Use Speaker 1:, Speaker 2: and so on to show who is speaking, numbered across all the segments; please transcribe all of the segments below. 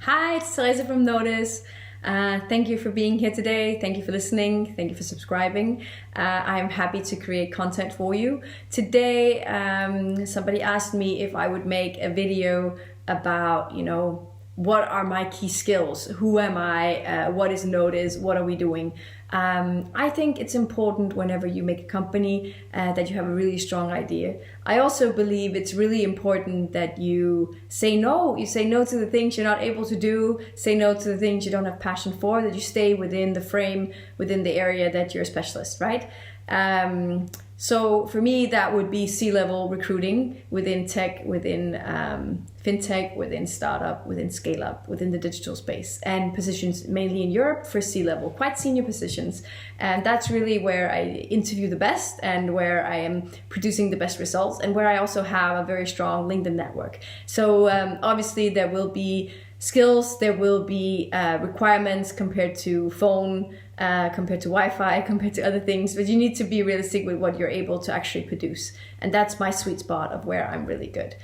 Speaker 1: Hi, it's Therese from Notice. Thank you for being here today. Thank you for listening. Thank you for subscribing. I'm happy to create content for you. Today, somebody asked me if I would make a video about, what are my key skills? Who am I? What is Notice? What are we doing? I think it's important whenever you make a company that you have a really strong idea. I also believe it's really important that you say no. You say no to the things you're not able to do, say no to the things you don't have passion for, that you stay within the frame, within the area that you're a specialist, right? So for me, that would be C-level recruiting within tech, within fintech, within startup, within scaleup, within the digital space, and positions mainly in Europe for C-level, quite senior positions. And that's really where I interview the best and where I am producing the best results and where I also have a very strong LinkedIn network. So obviously there will be skills, there will be requirements compared to phone, compared to Wi-Fi, compared to other things, but you need to be realistic with what you're able to actually produce. And that's my sweet spot of where I'm really good.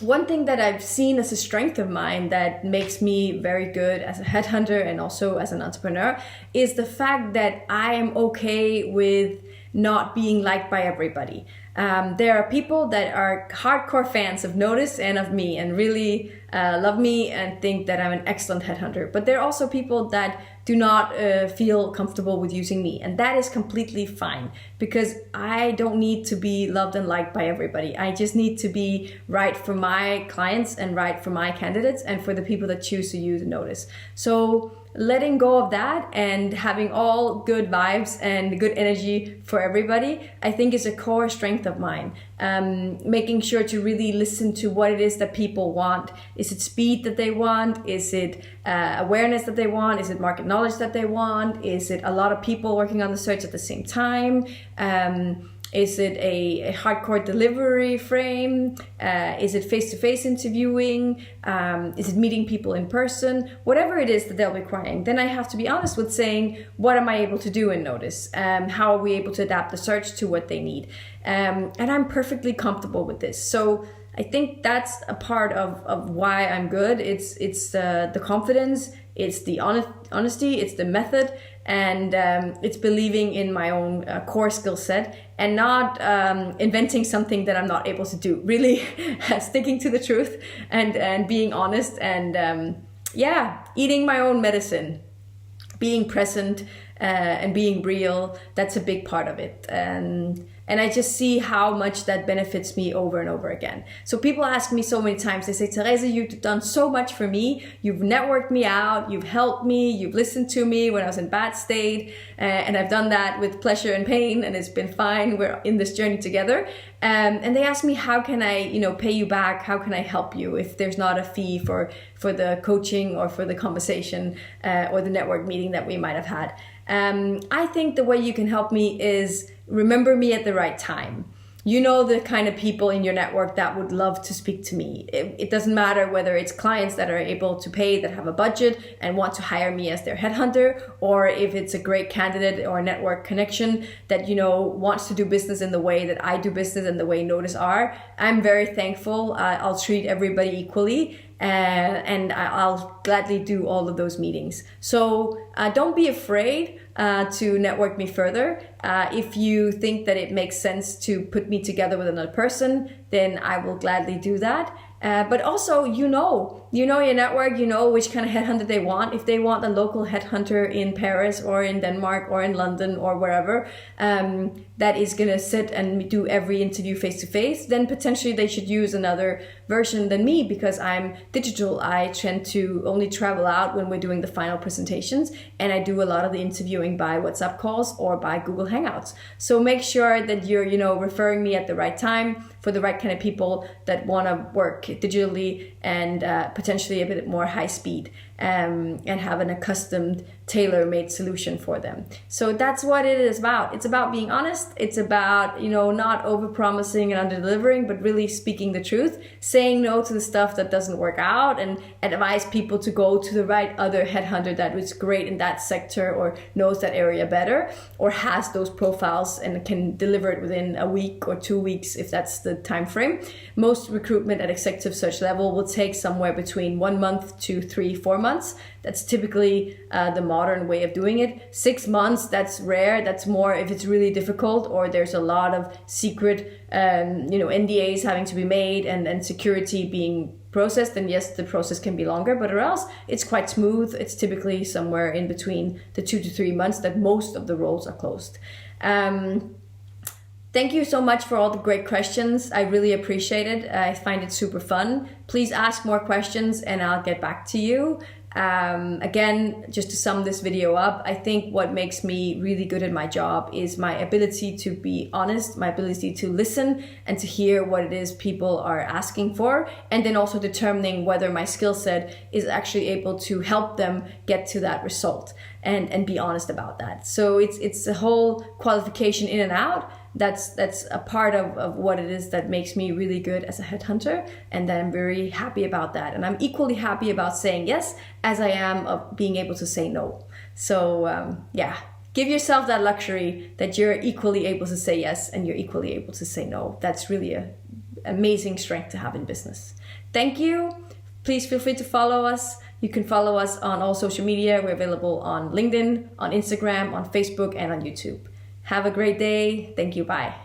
Speaker 1: One thing that I've seen as a strength of mine that makes me very good as a headhunter and also as an entrepreneur is the fact that I am okay with not being liked by everybody. There are people that are hardcore fans of Notice and of me and really love me and think that I'm an excellent headhunter. But there are also people that do not feel comfortable with using me. And that is completely fine because I don't need to be loved and liked by everybody. I just need to be right for my clients and right for my candidates and for the people that choose to use Notice. So letting go of that and having all good vibes and good energy for everybody, I think is a core strength of mine. Making sure to really listen to what it is that people want. Is it speed that they want? Is it awareness that they want? Is it market knowledge that they want? Is it a lot of people working on the search at the same time? Is it a hardcore delivery frame? Is it face-to-face interviewing? Is it meeting people in person? Whatever it is that they'll be requiring, then I have to be honest with saying, what am I able to do in Notice? How are we able to adapt the search to what they need? And I'm perfectly comfortable with this. So I think that's a part of why I'm good. It's the confidence, it's the honesty, it's the method, and it's believing in my own core skill set and not inventing something that I'm not able to do. Really sticking to the truth and being honest and eating my own medicine, being present and being real. That's a big part of it. And I just see how much that benefits me over and over again. So people ask me so many times, they say, Therese, you've done so much for me. You've networked me out. You've helped me. You've listened to me when I was in bad state. And I've done that with pleasure and pain. And it's been fine. We're in this journey together. And they ask me, how can I, pay you back? How can I help you if there's not a fee for the coaching or for the conversation or the network meeting that we might have had? I think the way you can help me is remember me at the right time. You know the kind of people in your network that would love to speak to me. It doesn't matter whether it's clients that are able to pay, that have a budget and want to hire me as their headhunter, or if it's a great candidate or a network connection that, wants to do business in the way that I do business and the way Notice are. I'm very thankful. I'll treat everybody equally. And I'll gladly do all of those meetings. So don't be afraid to network me further. If you think that it makes sense to put me together with another person, then I will gladly do that. But also, you know your network, you know which kind of headhunter they want. If they want a local headhunter in Paris or in Denmark or in London or wherever that is going to sit and do every interview face-to-face, then potentially they should use another version than me because I'm digital. I tend to only travel out when we're doing the final presentations, and I do a lot of the interviewing by WhatsApp calls or by Google Hangouts. So make sure that you're, referring me at the right time for the right kind of people that want to work digitally and potentially a bit more high speed. and have an accustomed, tailor-made solution for them. So that's what it is about. It's about being honest. It's about, not over-promising and under-delivering, but really speaking the truth, saying no to the stuff that doesn't work out, and advise people to go to the right other headhunter that was great in that sector or knows that area better or has those profiles and can deliver it within a week or 2 weeks if that's the time frame. Most recruitment at executive search level will take somewhere between 1 month to 3-4 months. That's typically the modern way of doing it. 6 months, that's rare. That's more if it's really difficult or there's a lot of secret NDAs having to be made and security being processed, then yes, the process can be longer, but or else it's quite smooth. It's typically somewhere in between the 2 to 3 months that most of the roles are closed. Thank you so much for all the great questions. I really appreciate it. I find it super fun. Please ask more questions and I'll get back to you. Again, just to sum this video up, I think what makes me really good at my job is my ability to be honest, my ability to listen and to hear what it is people are asking for, and then also determining whether my skill set is actually able to help them get to that result and be honest about that. So it's a whole qualification in and out. That's a part of what it is that makes me really good as a headhunter, and that I'm very happy about that. And I'm equally happy about saying yes as I am of being able to say no. So give yourself that luxury that you're equally able to say yes and you're equally able to say no. That's really an amazing strength to have in business. Thank you. Please feel free to follow us. You can follow us on all social media. We're available on LinkedIn, on Instagram, on Facebook, and on YouTube. Have a great day. Thank you. Bye.